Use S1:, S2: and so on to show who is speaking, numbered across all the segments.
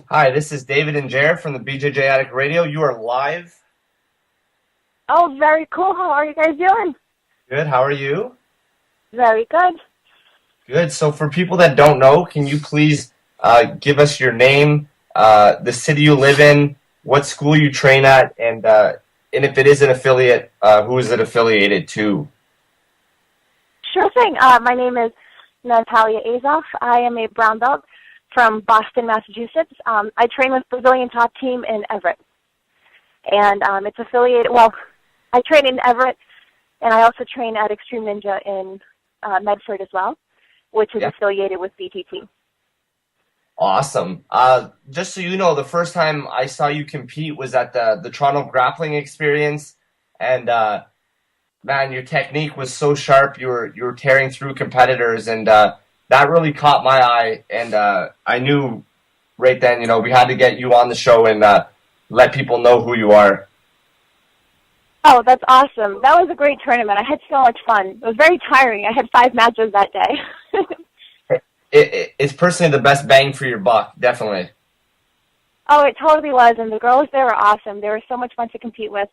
S1: Hi, this is David and Jerr from the BJJ Addict Radio. You are live.
S2: Oh, very cool. How are you guys doing?
S1: Good. How are you?
S2: Very good.
S1: Good. So for people that don't know, can you please give us your name, the city you live in, what school you train at, and if it is an affiliate, who is it affiliated to?
S2: Sure thing. My name is Nathalia Azoff. I am a brown belt from Boston, Massachusetts. I train with Brazilian Top Team in Everett. And it's affiliated, well, I train in Everett, and I also train at Extreme Ninja in Medford as well, which is affiliated with BTT.
S1: Awesome. Just so you know, the first time I saw you compete was at the Toronto Grappling Experience, and man, your technique was so sharp. You were tearing through competitors, and that really caught my eye. And I knew right then, we had to get you on the show and let people know who you are.
S2: Oh, that's awesome. That was a great tournament. I had so much fun. It was very tiring. I had 5 matches that day.
S1: It's personally the best bang for your buck, definitely.
S2: Oh, it totally was, and the girls there were awesome. They were so much fun to compete with.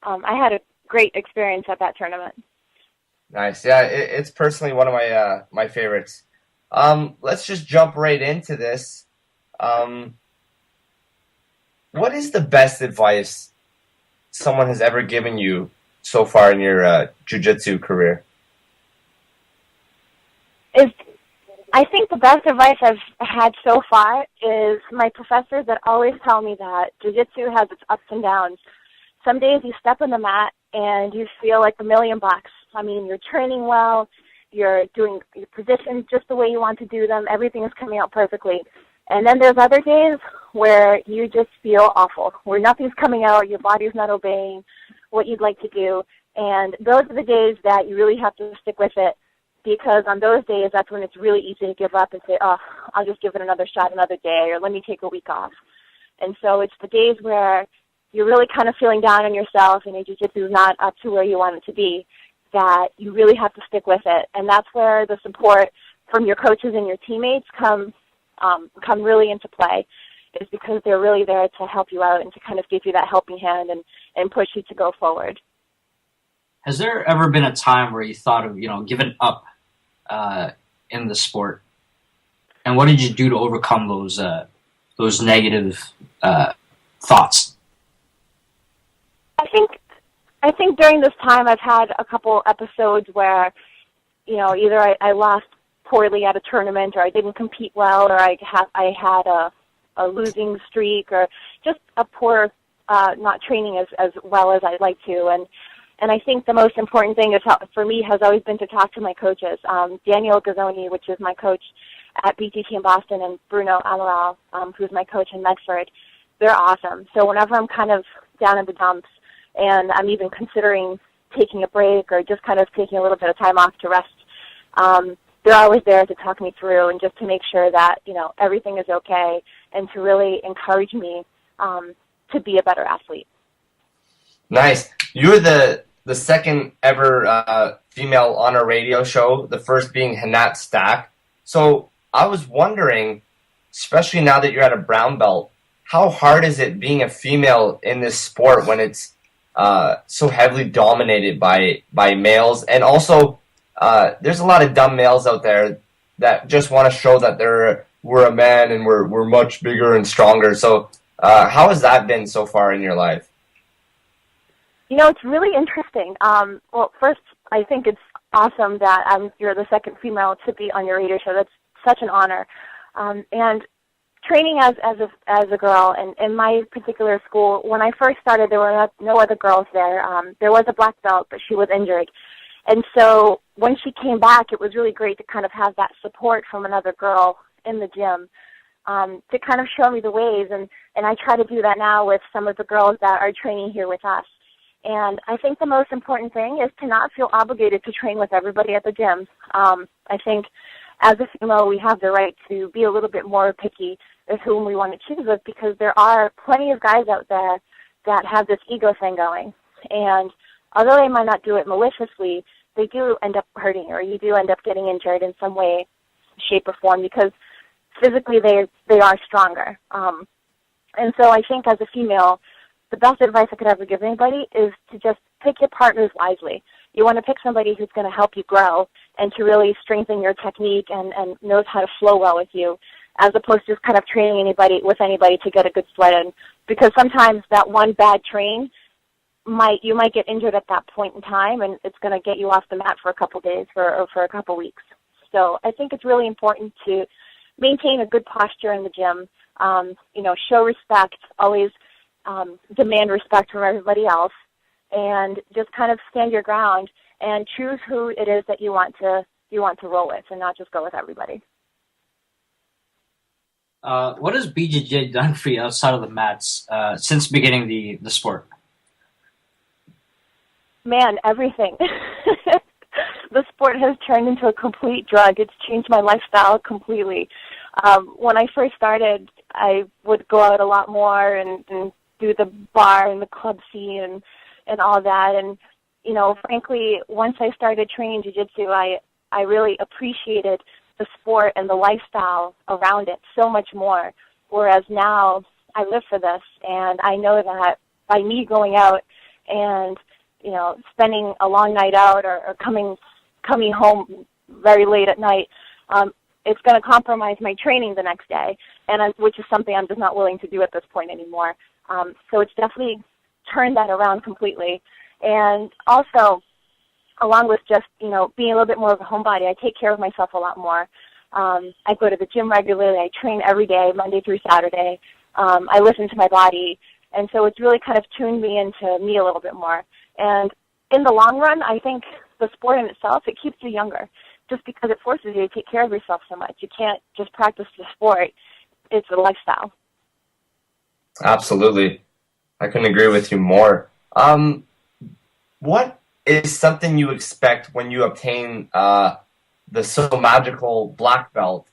S2: I had a great experience at that tournament.
S1: Nice. Yeah, it's personally one of my favorites. Let's just jump right into this. What is the best advice someone has ever given you so far in your jiu-jitsu career?
S2: I think the best advice I've had so far is my professors that always tell me that jiu-jitsu has its ups and downs. Some days you step on the mat and you feel like $1,000,000. I mean, you're training well, you're doing your positions just the way you want to do them, everything is coming out perfectly. And then there's other days where you just feel awful, where nothing's coming out, your body's not obeying what you'd like to do. And those are the days that you really have to stick with it, because on those days, that's when it's really easy to give up and say, oh, I'll just give it another shot another day, or let me take a week off. And so it's the days where you're really kind of feeling down on yourself and your jiu-jitsu is not up to where you want it to be, that you really have to stick with it. And that's where the support from your coaches and your teammates come really into play, is because they're really there to help you out and to kind of give you that helping hand and push you to go forward.
S3: Has there ever been a time where you thought of, giving up in the sport? And what did you do to overcome those negative thoughts?
S2: I think during this time I've had a couple episodes where, either I lost poorly at a tournament, or I didn't compete well, or I had a losing streak, or just a poor not training as well as I'd like to. And I think the most important thing for me has always been to talk to my coaches. Daniel Gazzoni, which is my coach at BTT in Boston, and Bruno Amaral, who's my coach in Medford, they're awesome. So whenever I'm kind of down in the dumps and I'm even considering taking a break or just kind of taking a little bit of time off to rest, they're always there to talk me through and just to make sure that, everything is okay, and to really encourage me to be a better athlete.
S1: Nice. You're the second ever female on a radio show, the first being Hanat Stack. So I was wondering, especially now that you're at a brown belt, how hard is it being a female in this sport when it's so heavily dominated by males? And also, there's a lot of dumb males out there that just want to show that we're a man and we're much bigger and stronger. So how has that been so far in your life?
S2: It's really interesting. Well, first, I think it's awesome that you're the second female to be on your radio show. That's such an honor. And training as a girl, and in my particular school, when I first started, there were no other girls there. There was a black belt, but she was injured. And so when she came back, it was really great to kind of have that support from another girl in the gym to kind of show me the ways. And I try to do that now with some of the girls that are training here with us. And I think the most important thing is to not feel obligated to train with everybody at the gym. I think as a female, we have the right to be a little bit more picky with whom we want to choose with, because there are plenty of guys out there that have this ego thing going. And although they might not do it maliciously, they do end up hurting, or you do end up getting injured in some way, shape, or form, because physically they are stronger. And so I think as a female, the best advice I could ever give anybody is to just pick your partners wisely. You want to pick somebody who's going to help you grow and to really strengthen your technique and knows how to flow well with you, as opposed to just kind of training anybody to get a good sweat in. Because sometimes that one bad train, you might get injured at that point in time, and it's going to get you off the mat for a couple days or for a couple weeks. So I think it's really important to maintain a good posture in the gym, show respect, always demand respect from everybody else, and just kind of stand your ground and choose who it is that you want to roll with, and not just go with everybody.
S3: What has BJJ done for you outside of the mats since beginning the sport?
S2: Man, everything. The sport has turned into a complete drug. It's changed my lifestyle completely. When I first started, I would go out a lot more and do the bar and the club scene and all that. And, frankly, once I started training jiu-jitsu, I really appreciated the sport and the lifestyle around it so much more. Whereas now I live for this, and I know that by me going out and, spending a long night out or coming home very late at night, it's going to compromise my training the next day, which is something I'm just not willing to do at this point anymore. So it's definitely turned that around completely. And also, along with just, being a little bit more of a homebody, I take care of myself a lot more. I go to the gym regularly. I train every day, Monday through Saturday. I listen to my body. And so it's really kind of tuned me into me a little bit more. And in the long run, I think the sport in itself, it keeps you younger, just because it forces you to take care of yourself so much. You can't just practice the sport. It's a lifestyle.
S1: Absolutely. I couldn't agree with you more. What is something you expect when you obtain the so magical black belt?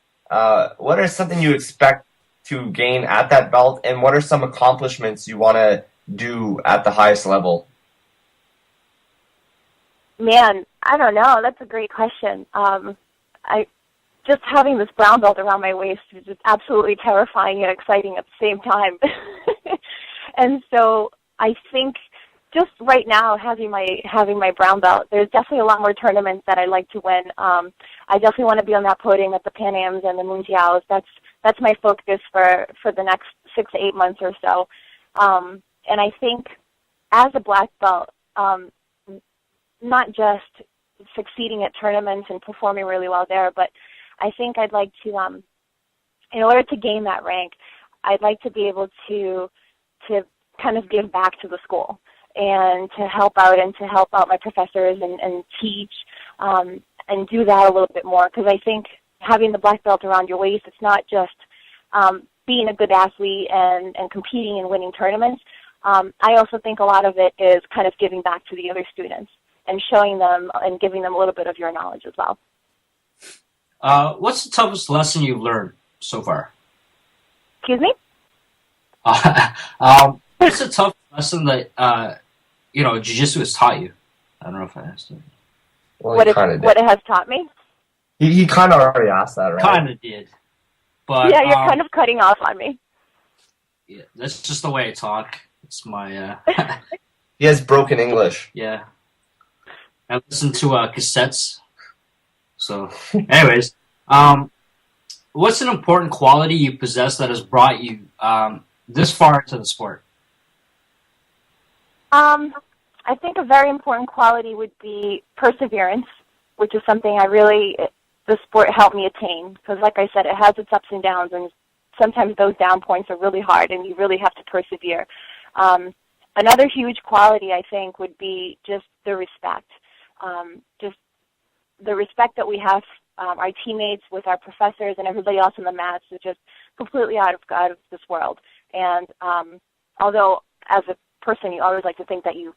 S1: What is something you expect to gain at that belt, and what are some accomplishments you want to do at the highest level?
S2: Man, I don't know. That's a great question. Just having this brown belt around my waist is just absolutely terrifying and exciting at the same time. And so I think just right now, having my brown belt, there's definitely a lot more tournaments that I'd like to win. I definitely want to be on that podium at the Pan Ams and the Mundials. That's my focus for the next 6 to 8 months or so. And I think as a black belt, not just succeeding at tournaments and performing really well there, but I think I'd like to, in order to gain that rank, I'd like to be able to kind of give back to the school and to help out my professors and teach and do that a little bit more, because I think having the black belt around your waist, it's not just being a good athlete and competing and winning tournaments. I also think a lot of it is kind of giving back to the other students and showing them and giving them a little bit of your knowledge as well.
S3: What's the toughest lesson you've learned so far?
S2: Excuse me?
S3: What's the toughest lesson that, jiu-jitsu has taught you? I don't know if I asked it.
S1: Well,
S2: what it has taught me?
S1: He kind of already asked that, right?
S3: Kind of did. But,
S2: yeah, you're kind of cutting off on me.
S3: Yeah, that's just the way I talk. It's my...
S1: He has broken English.
S3: Yeah. I listen to cassettes. So, anyways, what's an important quality you possess that has brought you this far into the sport?
S2: I think a very important quality would be perseverance, which is something the sport helped me attain. Because like I said, it has its ups and downs, and sometimes those down points are really hard, and you really have to persevere. Another huge quality, I think, would be just the respect. Just the respect that we have, our teammates, with our professors, and everybody else on the mats is just completely out of this world. And although as a person you always like to think that you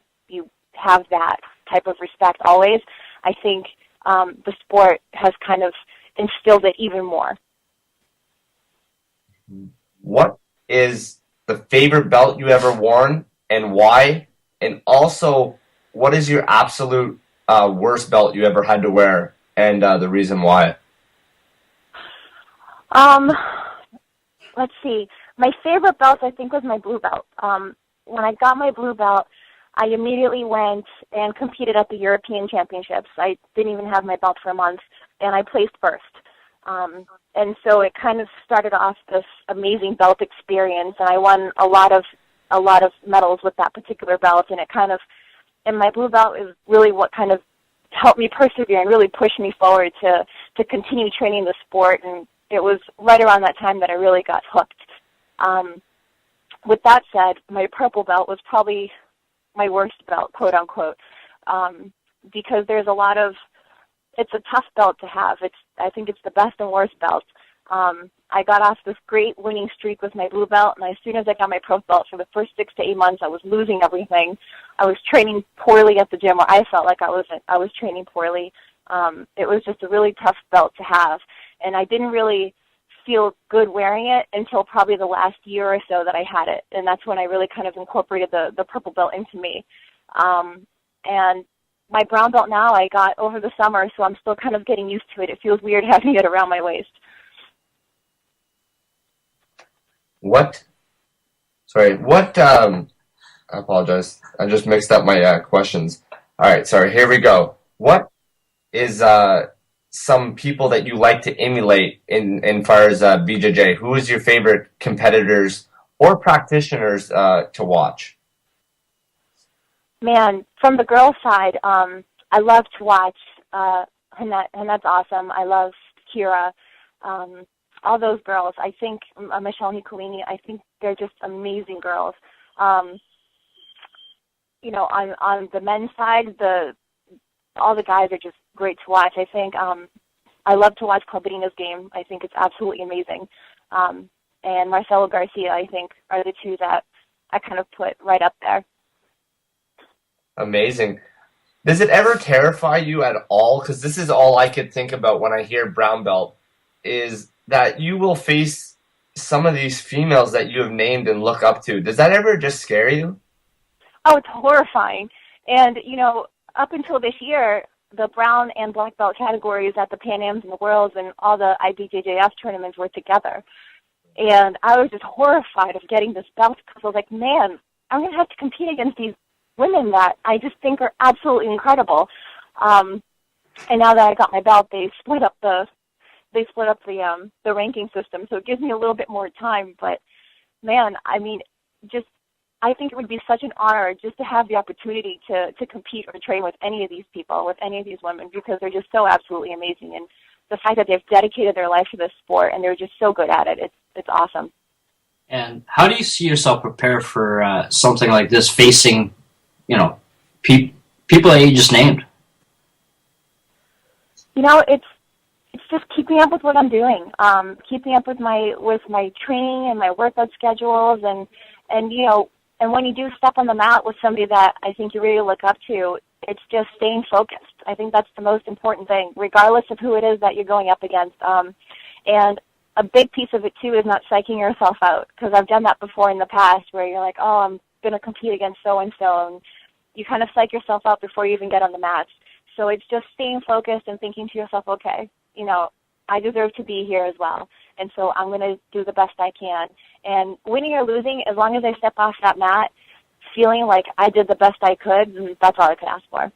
S2: have that type of respect always, I think the sport has kind of instilled it even more.
S1: What is the favorite belt you ever worn and why? And also, what is your absolute worst belt you ever had to wear and the reason why?
S2: Let's see. My favorite belt, I think, was my blue belt. When I got my blue belt, I immediately went and competed at the European Championships. I didn't even have my belt for a month, and I placed first. And so it kind of started off this amazing belt experience, and I won a lot of medals with that particular belt, and and my blue belt is really what kind of helped me persevere and really pushed me forward to continue training the sport, and it was right around that time that I really got hooked. With that said, my purple belt was probably my worst belt, quote unquote, because there's it's a tough belt to have. I think it's the best and worst belt. I got off this great winning streak with my blue belt, and as soon as I got my pro belt, for the first 6 to 8 months, I was losing everything. I was training poorly at the gym, or I felt like I was training poorly. It was just a really tough belt to have, and I didn't really feel good wearing it until probably the last year or so that I had it, and that's when I really kind of incorporated the purple belt into me. And my brown belt now I got over the summer, so I'm still kind of getting used to it. It feels weird having it around my waist.
S1: I apologize. I just mixed up my questions. All right, sorry, here we go. What is some people that you like to emulate in far as BJJ? Who is your favorite competitors or practitioners to watch?
S2: Man, from the girls' side, I love to watch Hannet's awesome. I love Kira. All those girls. I think Michelle Nicolini, I think they're just amazing girls. On the men's side, all the guys are just great to watch. I think I love to watch Claudina's game. I think it's absolutely amazing. And Marcelo Garcia, I think, are the two that I kind of put right up there.
S1: Amazing. Does it ever terrify you at all? Because this is all I could think about when I hear brown belt, is that you will face some of these females that you have named and look up to. Does that ever just scare you?
S2: Oh, it's horrifying. And, up until this year, the brown and black belt categories at the Pan Ams and the Worlds and all the IBJJF tournaments were together. And I was just horrified of getting this belt because I was like, man, I'm going to have to compete against these women that I just think are absolutely incredible. And now that I got my belt, they split up the ranking system, so it gives me a little bit more time. But man, I mean, I think it would be such an honor just to have the opportunity to compete or train with any of these people, with any of these women, because they're just so absolutely amazing. And the fact that they've dedicated their life to this sport and they're just so good at it, it's awesome.
S3: And how do you see yourself prepare for something like this, facing, people that you just named?
S2: It's just keeping up with what I'm doing, keeping up with my training and my workout schedules, and when you do step on the mat with somebody that I think you really look up to, it's just staying focused. I think that's the most important thing, regardless of who it is that you're going up against. And a big piece of it too is not psyching yourself out, because I've done that before in the past, where you're like, oh, I'm going to compete against so and so, and you kind of psych yourself out before you even get on the mat. So it's just staying focused and thinking to yourself, okay, I deserve to be here as well, and so I'm going to do the best I can. And winning or losing, as long as I step off that mat feeling like I did the best I could, that's all I could ask for.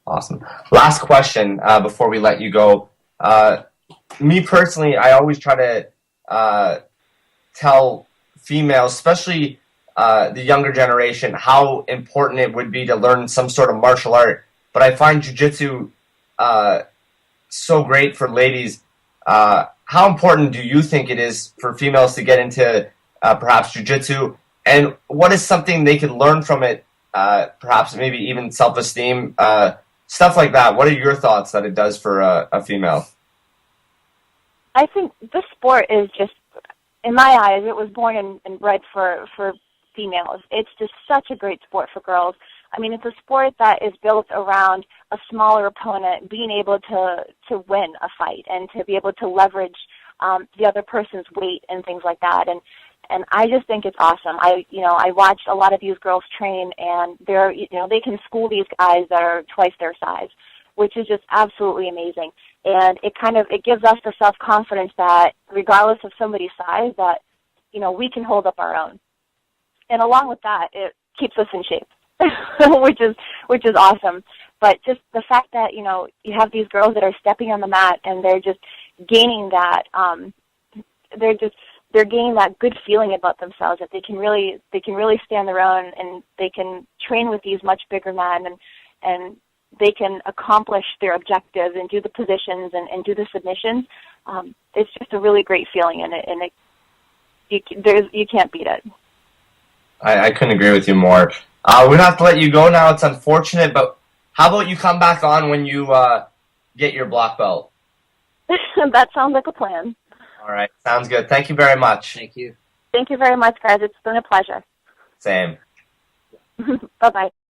S1: Awesome. Last question before we let you go. Me personally, I always try to tell females, especially the younger generation, how important it would be to learn some sort of martial art. But I find jiu-jitsu so great for ladies. How important do you think it is for females to get into perhaps jiu-jitsu? And what is something they could learn from it, perhaps maybe even self-esteem, stuff like that? What are your thoughts that it does for a female?
S2: I think this sport is just, in my eyes, it was born and bred for females. It's just such a great sport for girls. I mean, it's a sport that is built around a smaller opponent being able to win a fight and to be able to leverage the other person's weight and things like that. And I just think it's awesome. I watch a lot of these girls train, and they can school these guys that are twice their size, which is just absolutely amazing. And it gives us the self-confidence that regardless of somebody's size, that we can hold up our own. And along with that, it keeps us in shape, which is awesome. But just the fact that, you have these girls that are stepping on the mat and they're just gaining that, they're gaining that good feeling about themselves, that they can really stand their own, and they can train with these much bigger men, and they can accomplish their objectives and do the positions and do the submissions. It's just a really great feeling, and you can't beat it.
S1: I couldn't agree with you more. We're going to have to let you go now. It's unfortunate, but how about you come back on when you get your black belt?
S2: That sounds like a plan.
S1: All right. Sounds good. Thank you very much.
S3: Thank you.
S2: Thank you very much, guys. It's been a pleasure.
S1: Same.
S2: Bye-bye.